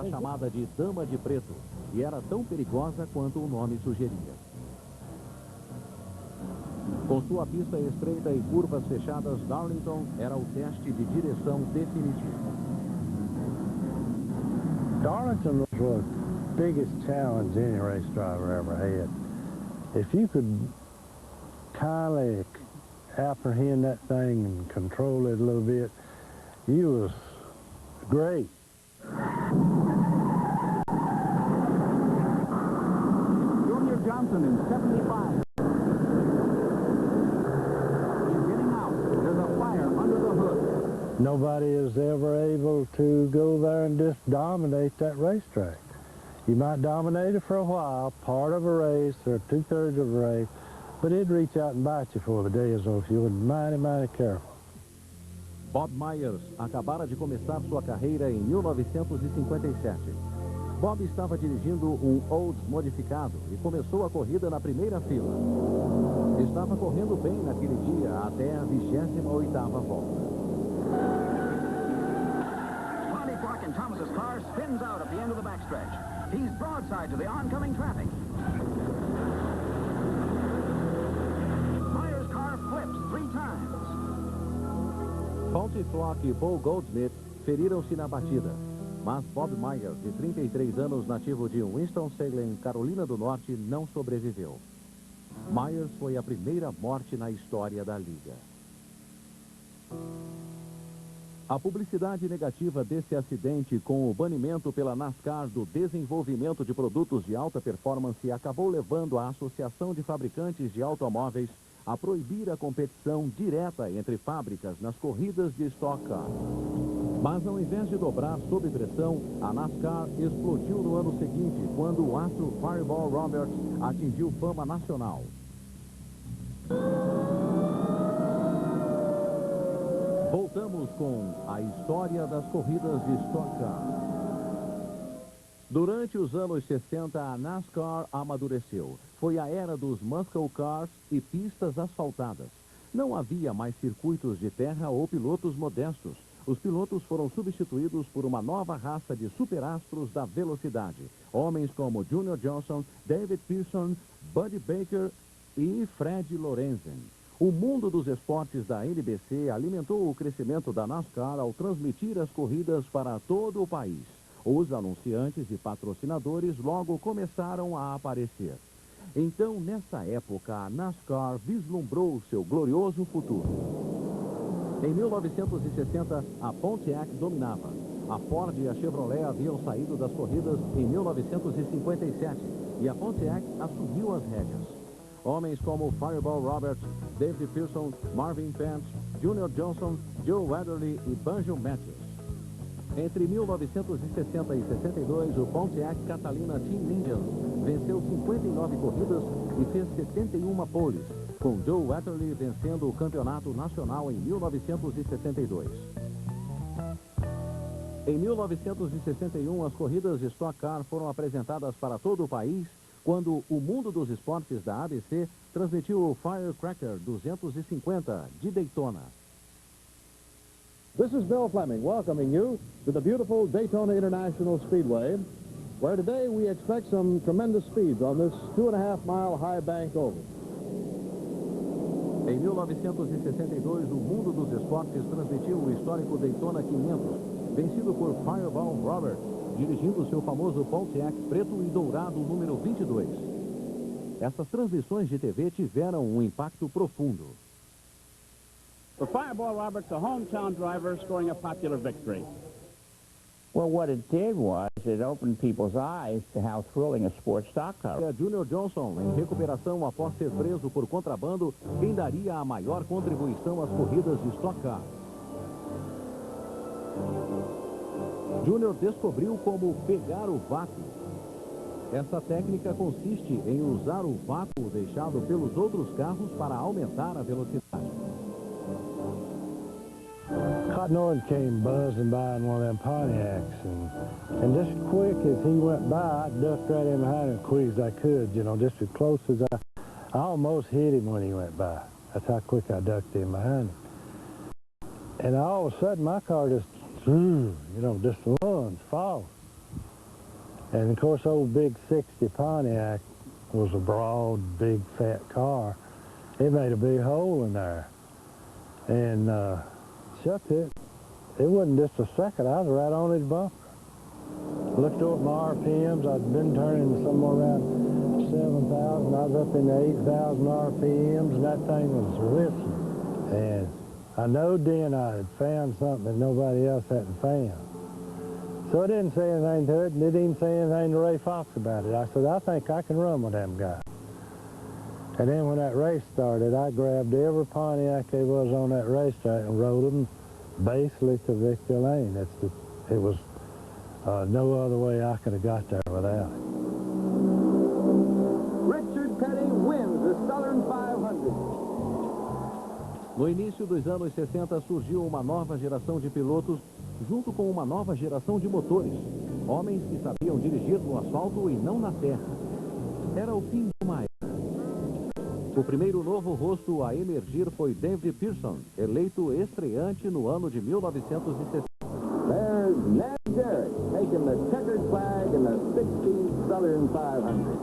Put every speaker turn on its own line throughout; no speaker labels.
era chamada de Dama de Preto e era tão perigosa quanto o nome sugeria. Com sua pista estreita e curvas fechadas, Darlington era o teste de direção definitivo.
Darlington was the biggest challenge any race driver ever had. If you could kindly apprehend that thing and control it a little bit, you was great.
Junior Johnson in 75. He's getting out. There's a fire under the hood.
Nobody is ever able to go there and just dominate that racetrack. You might dominate it for a while, part of a race or 2/3 of a race, but it'd reach out and bite you before the day is over if you weren't mighty careful.
Bob Myers acabara de começar sua carreira em 1957. Bob estava dirigindo um Olds modificado e começou a corrida na primeira fila. Estava correndo bem naquele dia até a 28ª volta.
Bonnie Clark and Thomas's car spins out at the end of the backstretch. He's broadside to the oncoming traffic. Myers' car flips 3 times.
Bonnie Clark e Paul Goldsmith feriram-se na batida. Mas Bob Myers, de 33 anos, nativo de Winston-Salem, Carolina do Norte, não sobreviveu. Myers foi a primeira morte na história da liga. A publicidade negativa desse acidente, com o banimento pela NASCAR do desenvolvimento de produtos de alta performance, acabou levando a Associação de Fabricantes de Automóveis a proibir a competição direta entre fábricas nas corridas de Stock Car. Mas ao invés de dobrar sob pressão, a NASCAR explodiu no ano seguinte, quando o astro Fireball Roberts atingiu fama nacional. Voltamos com a história das corridas de Stock Car. Durante os anos 60, a NASCAR amadureceu. Foi a era dos muscle cars e pistas asfaltadas. Não havia mais circuitos de terra ou pilotos modestos. Os pilotos foram substituídos por uma nova raça de superastros da velocidade. Homens como Junior Johnson, David Pearson, Buddy Baker e Fred Lorenzen. O mundo dos esportes da NBC alimentou o crescimento da NASCAR ao transmitir as corridas para todo o país. Os anunciantes e patrocinadores logo começaram a aparecer. Então, nessa época, a NASCAR vislumbrou seu glorioso futuro. Em 1960, a Pontiac dominava. A Ford e a Chevrolet haviam saído das corridas em 1957 e a Pontiac assumiu as rédeas. Homens como Fireball Roberts, David Pearson, Marvin Pence, Junior Johnson, Joe Weatherly e Banjo Matthews. Entre 1960 e 62, o Pontiac Catalina Team Indians venceu 59 corridas e fez 71 poles, com Joe Weatherly vencendo o campeonato nacional em 1962. Em 1961, as corridas de Stock Car foram apresentadas para todo o país, quando o mundo dos esportes da ABC transmitiu o Firecracker 250 de Daytona.
This is Bill Fleming welcoming you to the beautiful Daytona International Speedway, where today we expect some tremendous speeds on this 2.5-mile high bank oval.
Em 1962, o mundo dos esportes transmitiu o histórico Daytona 500, vencido por Fireball Roberts, dirigindo seu famoso Pontiac preto e dourado número 22. Essas transmissões de TV tiveram um impacto profundo.
For Fireball Roberts, a hometown driver scoring a popular victory.
Well, what it did was it opened people's eyes to how thrilling a sport stock car.
Junior Johnson, em recuperação após ser preso por contrabando, quem daria a maior contribuição às corridas de Stock Car. Junior descobriu como pegar o vácuo. Essa técnica consiste em usar o vácuo deixado pelos outros carros para aumentar a velocidade.
Cotton Ord came buzzing by in one of them Pontiacs, and just quick as he went by, I ducked right in behind him as quick as I could, you know, just as close as I almost hit him when he went by. That's how quick I ducked in behind him. And all of a sudden, my car just, you know, just runs, falls. And of course, old big 60 Pontiac was a broad, big, fat car. It made a big hole in there. And shucks, it wasn't just a second. I was right on his bumper. Looked over my RPMs. I'd been turning somewhere around 7,000. I was up in the 8,000 RPMs, and that thing was whistling. And I knowed then I had found something that nobody else hadn't found. So I didn't say anything to it, and didn't even say anything to Ray Fox about it. I said, I think I can run with them guys. And then when that race started, I grabbed every Pontiac there was on that racetrack and rode them basically to Victory Lane. It was no other way I could have got there without it.
Richard Petty wins the Southern 500.
No início dos anos 60 surgiu uma nova geração de pilotos junto com uma nova geração de motores. Homens que sabiam dirigir no asfalto e não na terra. Era o fim de uma era. O primeiro novo rosto a emergir foi David Pearson, eleito estreante no ano de 1960.
There's Ned Jarrett taking the checkered flag in the 16th Southern 500.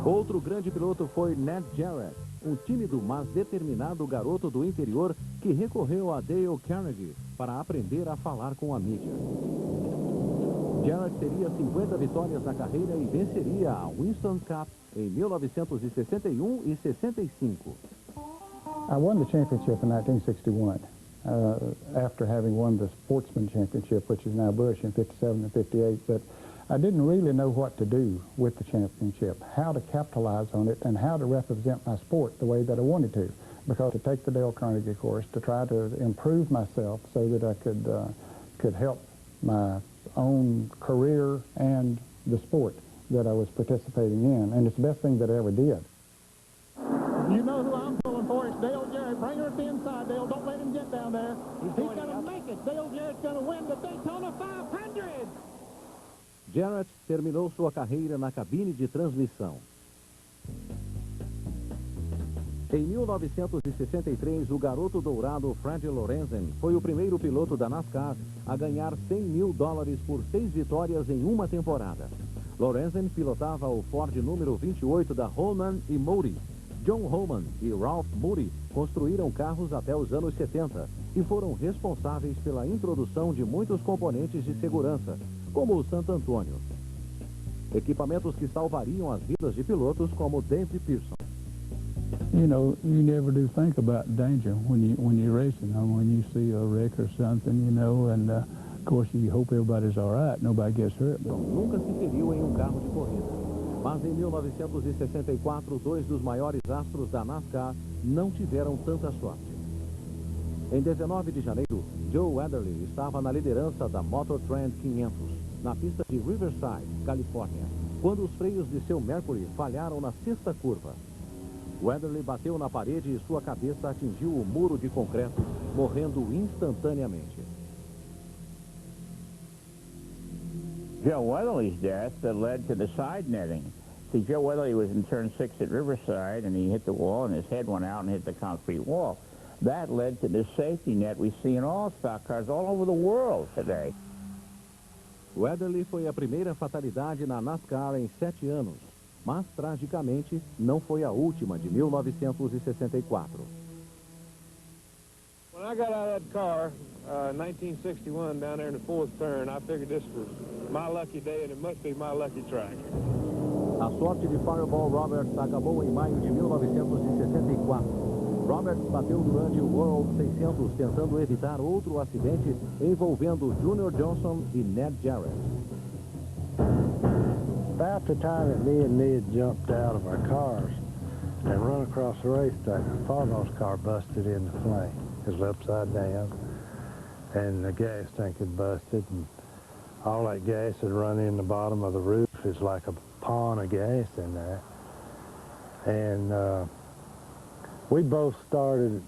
Outro grande piloto foi Ned Jarrett, um tímido mas determinado garoto do interior que recorreu a Dale Carnegie para aprender a falar com a mídia. Jarrett teria 50 vitórias na carreira e venceria a Winston Cup em 1961 e 65.
I won the championship in 1961 after having won the Sportsman Championship, which is now Busch in 57 and 58, but I didn't really know what to do with the championship, how to capitalize on it, and how to represent my sport the way that I wanted to. Because to take the Dale Carnegie course, to try to improve myself so that I could help my own career and the sport that I was participating in. And it's the best thing that I ever did.
You know who I'm pulling for? It's Dale Jarrett. Bring her to the inside, Dale. Don't let him get down there. He's going to make it. Dale Jarrett's going to win the Daytona 500.
Jarrett terminou sua carreira na cabine de transmissão. Em 1963, o garoto dourado Fred Lorenzen foi o primeiro piloto da NASCAR a ganhar $100 mil por 6 vitórias em uma temporada. Lorenzen pilotava o Ford número 28 da Holman e Moody. John Holman e Ralph Moody construíram carros até os anos 70 e foram responsáveis pela introdução de muitos componentes de segurança, como o Santo Antônio. Equipamentos que salvariam as vidas de pilotos como David Pearson.
You know, you never do think about danger when you're racing. When you see a wreck or something, you know, and of course you hope everybody's all right, nobody gets hurt.
Nunca se feriu em um carro de corrida. Mas em 1964, dois dos maiores astros da NASCAR não tiveram tanta sorte. Em 19 de janeiro, Joe Weatherly estava na liderança da Motor Trend 500, na pista de Riverside, Califórnia, quando os freios de seu Mercury falharam na sexta curva. Weatherly bateu na parede e sua cabeça atingiu o muro de concreto, morrendo instantaneamente.
Joe Weatherly's death led to the side netting. See, Joe Weatherly was in turn 6 at Riverside, and he hit the wall, and his head went out and hit the concrete wall. That led to the safety net we see in all stock cars all over the world today.
Weatherly foi a primeira fatalidade na NASCAR em 7 anos, mas, tragicamente, não foi a última de 1964.
When I got out of that car, 1961, down there in the 4th turn, I figured this was my lucky day and it must be my lucky track.
A sorte de Fireball Roberts acabou em maio de 1964. Roberts bateu durante o World 600 tentando evitar outro acidente envolvendo Junior Johnson e Ned Jarrett.
About the time that me and Ned jumped out of our cars and run across the racetrack, the foremost car busted into flame. It was upside down, and the gas tank had busted, and all that gas had run in the bottom of the roof. It's like a pond of gas in there. And we both started.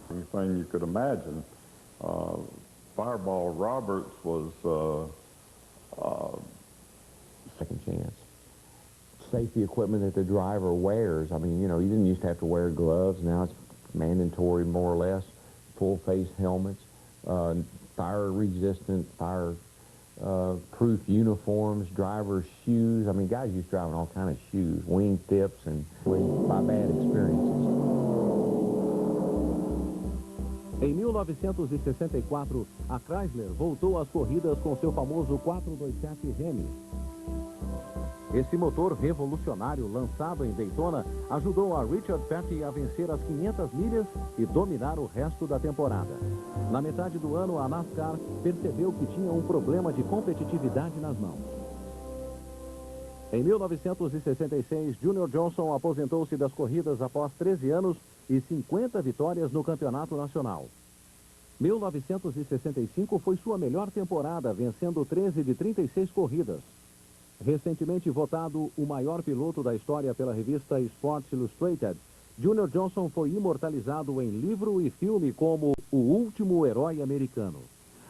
Anything you could imagine. Fireball Roberts was
second chance. Safety equipment that the driver wears. I mean, you know, you didn't used to have to wear gloves. Now it's mandatory, more or less. Full face helmets, fire resistant, fire proof uniforms, drivers' shoes. I mean, guys used to drive in all kind of shoes, wing tips, and by bad experiences.
Em 1964, a Chrysler voltou às corridas com seu famoso 427 Hemi. Esse motor revolucionário lançado em Daytona ajudou a Richard Petty a vencer as 500 milhas e dominar o resto da temporada. Na metade do ano, a NASCAR percebeu que tinha um problema de competitividade nas mãos. Em 1966, Junior Johnson aposentou-se das corridas após 13 anos e 50 vitórias no campeonato nacional. 1965 foi sua melhor temporada, vencendo 13 de 36 corridas. Recentemente votado o maior piloto da história pela revista Sports Illustrated, Junior Johnson foi imortalizado em livro e filme como o último herói americano.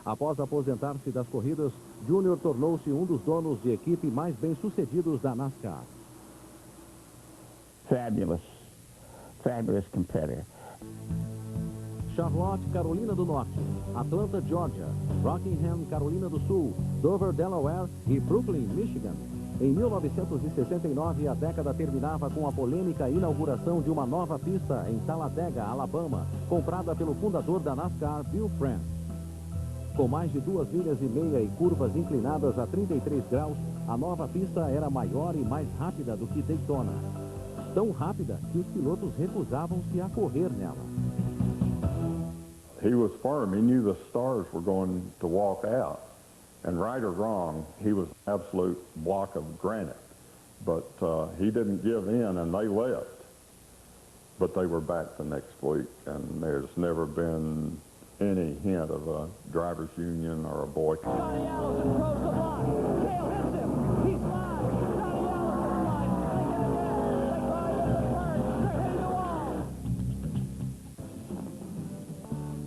Após aposentar-se das corridas, Junior tornou-se um dos donos de equipe mais bem-sucedidos da NASCAR.
Fabulous competitor.
Charlotte, Carolina do Norte, Atlanta, Georgia, Rockingham, Carolina do Sul, Dover, Delaware e Brooklyn, Michigan. Em 1969, a década terminava com a polêmica inauguração de uma nova pista em Talladega, Alabama, comprada pelo fundador da NASCAR, Bill France. Com mais de 2,5 milhas e curvas inclinadas a 33 graus, a nova pista era maior e mais rápida do que Daytona. Tão rápida que os pilotos recusavam-se a correr nela.
He was firm. He knew the stars were going to walk out. And right or wrong, he was an absolute block of granite. But he didn't give in, and they left. But they were back the next week, and there's never been any hint of a driver's union or a boycott.
Johnny Allison throws the block. Cale hits him. He's live. Johnny Allison live. They climb in the third. They're hitting the wall.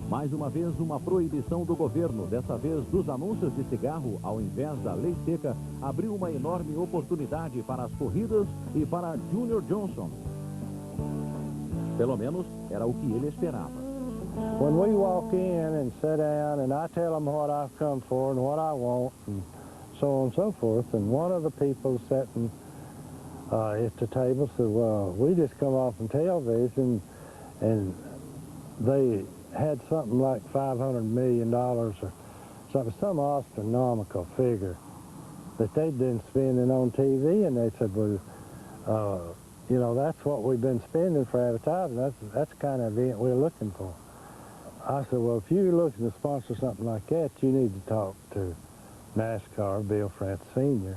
Mais uma vez, uma proibição do governo, dessa vez dos anúncios de cigarro, ao invés da lei seca, abriu uma enorme oportunidade para as corridas e para Junior Johnson. Pelo menos, era o que ele esperava.
When we walk in and sit down and I tell them what I've come for and what I want and so on and so forth, and one of the people sitting at the table said, well, we just come off from television and they had something like $500 million or something, some astronomical figure that they'd been spending on TV, and they said, well, you know, that's what we've been spending for advertising. That's the kind of event we're looking for. I said, well, if you're looking to sponsor something like that, you need to talk to NASCAR, Bill France Sr.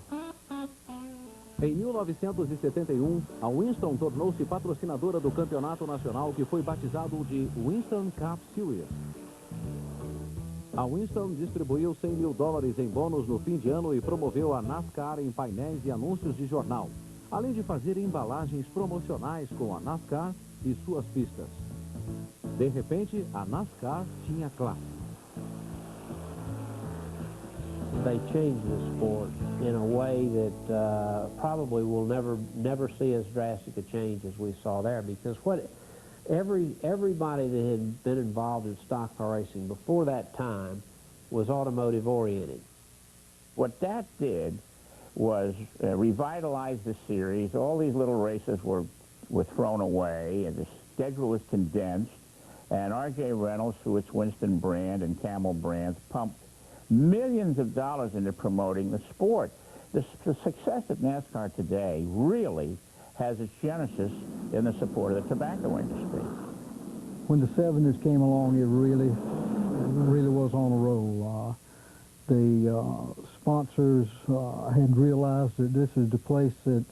Em 1971, a Winston tornou-se patrocinadora do campeonato nacional que foi batizado de Winston Cup Series. A Winston distribuiu $100 mil em bônus no fim de ano e promoveu a NASCAR em painéis e anúncios de jornal, além de fazer embalagens promocionais com a NASCAR e suas pistas. De repente, a NASCAR tinha classe.
They changed the sport in a way that probably will never see as drastic a change as we saw there, because everybody that had been involved in stock car racing before that time was automotive oriented.
What that did was revitalize the series. All these little races were thrown away, and the schedule was condensed, and R.J. Reynolds, through its Winston brand and Camel brands, pumped millions of dollars into promoting the sport. The success of NASCAR today really has its genesis in the support of the tobacco industry.
When the 70s came along, it really was on a roll. The sponsors had realized that this is the place that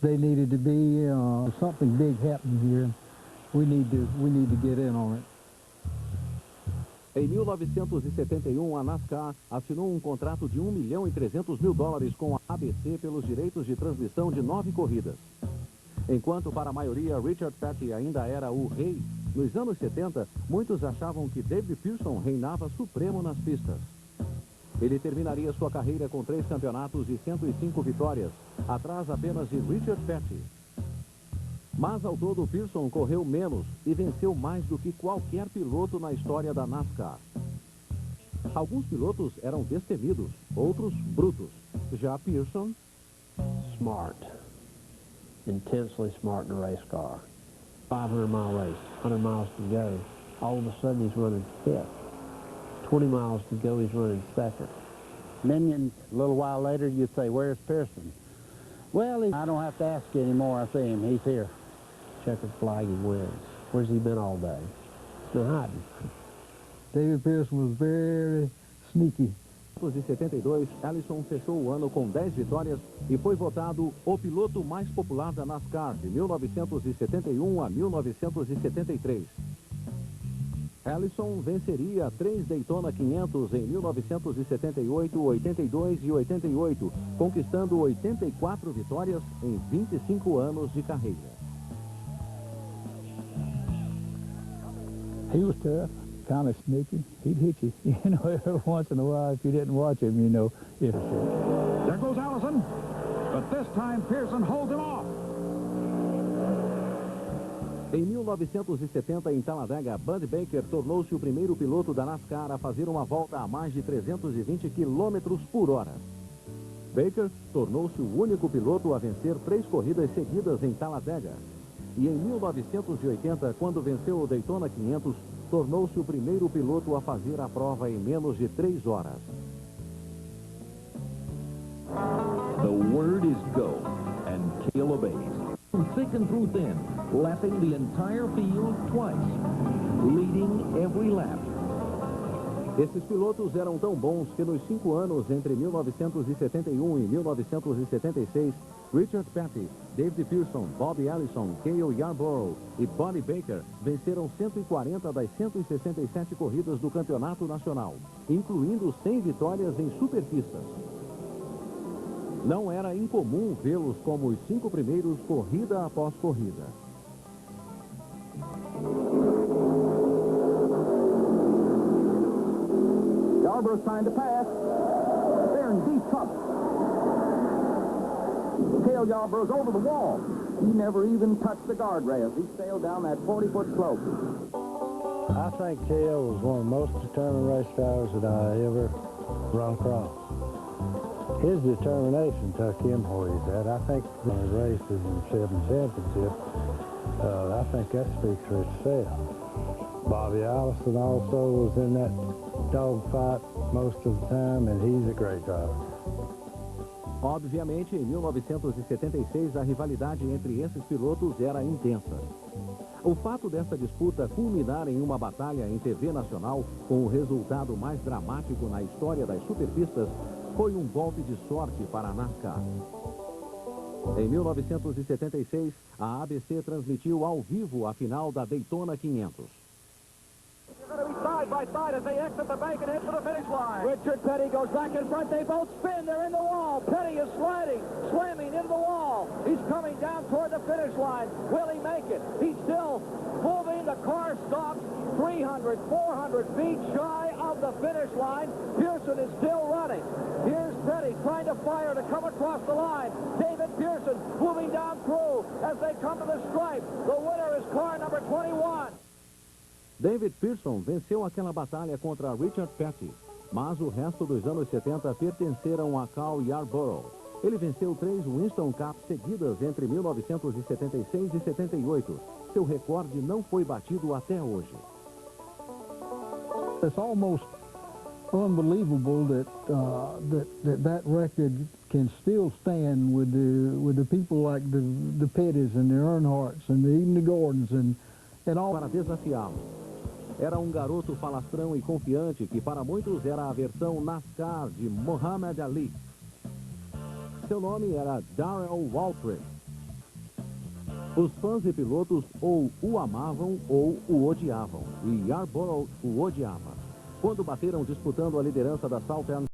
they needed to be. Something big happened here. We need to get in on it.
Em 1971, a NASCAR assinou um contrato de $1.300.000 com a ABC pelos direitos de transmissão de 9 corridas. Enquanto para a maioria Richard Petty ainda era o rei, nos anos 70, muitos achavam que David Pearson reinava supremo nas pistas. Ele terminaria sua carreira com 3 campeonatos e 105 vitórias, atrás apenas de Richard Petty. Mas ao todo, Pearson correu menos e venceu mais do que qualquer piloto na história da NASCAR. Alguns pilotos eram destemidos, outros brutos. Já Pearson,
smart, intensely smart in a race car. 500-mile race, 100 miles to go. All of a sudden he's running fifth. 20 miles to go, he's running second.
And then a little while later you'd say, where's Pearson? Well, I don't have to ask you anymore. I see him. He's here.
Checkered flag, he wins. Where's he been all day? He's been hiding.
David Pearson was very sneaky.
Em 1972, Allison fechou o ano com 10 vitórias e foi votado o piloto mais popular da NASCAR de 1971 a 1973. Allison venceria 3 Daytona 500 em 1978, 82 e 88, conquistando 84 vitórias em 25 anos de carreira.
He was tough, kind of sneaky. He'd hit you, you know, every once in a while if you didn't watch him, you know. If
There goes Allison, but this time Pearson holds him off.
Em 1970, em Talladega, Bud Baker tornou-se o primeiro piloto da NASCAR a fazer uma volta a mais de 320 km por hora. Baker tornou-se o único piloto a vencer 3 corridas seguidas em Talladega. E em 1980, quando venceu o Daytona 500, tornou-se o primeiro piloto a fazer a prova em menos de 3 horas.
The word is go, and Cale obeys. Thick and through thin, lapping the entire field twice, leading every lap.
Esses pilotos eram tão bons que nos 5 anos entre 1971 e 1976, Richard Petty, David Pearson, Bobby Allison, Cale Yarborough e Buddy Baker venceram 140 das 167 corridas do Campeonato Nacional, incluindo 100 vitórias em superpistas. Não era incomum vê-los como os 5 primeiros corrida após corrida.
Yarborough's trying to pass. They're in deep trouble. Cale Yarborough's over the wall. He never even touched the guardrails. He sailed down that 40-foot slope.
I think Cale was one of the most determined race drivers that I ever run across. His determination took him where he's at. I think the races in the 7 championship, I think that speaks for itself. Bobby Allison also was in that dogfight most of the time, and he's a great driver.
Obviamente, em 1976, a rivalidade entre esses pilotos era intensa. O fato dessa disputa culminar em uma batalha em TV nacional, com o resultado mais dramático na história das superpistas, foi um golpe de sorte para a NASCAR. Em 1976, a ABC transmitiu ao vivo a final da Daytona 500.
They're going to be side by side as they exit the bank and head for the finish line. Richard Petty goes back in front. They both spin. They're in the wall. Petty is sliding, slamming into the wall. He's coming down toward the finish line. Will he make it? He's still moving. The car stops 300, 400 feet shy of the finish line. Pearson is still running. Here's Petty trying to fire to come across the line. David Pearson moving down through as they come to the stripe. The winner is car number 21.
David Pearson venceu aquela batalha contra Richard Petty, mas o resto dos anos 70 pertenceram a Cale Yarborough. Ele venceu 3 Winston Cups seguidas entre 1976 e 78. Seu recorde não foi batido até hoje.
It's almost unbelievable that record can still stand with the people like the Pettys and the Earnhardts and even the Gordons and all.
Para desafiá-lo. Era um garoto falastrão e confiante que para muitos era a versão NASCAR de Muhammad Ali. Seu nome era Darrell Waltrip. Os fãs e pilotos ou o amavam ou o odiavam, e Yarborough o odiava. Quando bateram disputando a liderança da Southern